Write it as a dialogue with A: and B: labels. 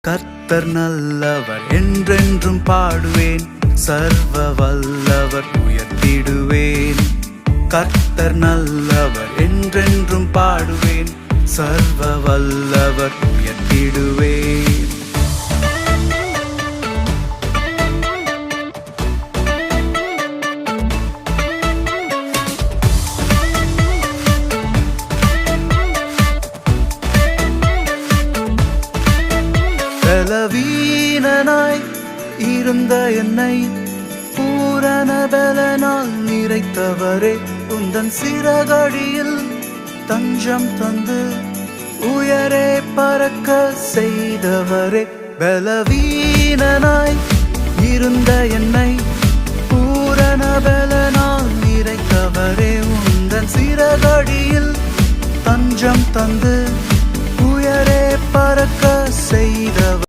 A: கர்த்தர் நல்லவர் என்றென்றும் பாடுவேன், சர்வ வல்லவர் உயர்த்திடுவேன். கர்த்தர் நல்லவர் என்றென்றும் பாடுவேன், சர்வ வல்லவர் உயர்த்திடுவேன். பலவீனனாய் இருந்த என்னை பூரண பலனால் நிறைத்தவரே, உந்தன் சிறகடியில் தஞ்சம் தந்து உயரே பறக்க செய்தவரே. பலவீனனாய் இருந்த என்னை பூரண பலனால் நிறைத்தவரே, உந்தன் சிறகடியில் தஞ்சம் தந்து உயரே பறக்க செய்தவர்.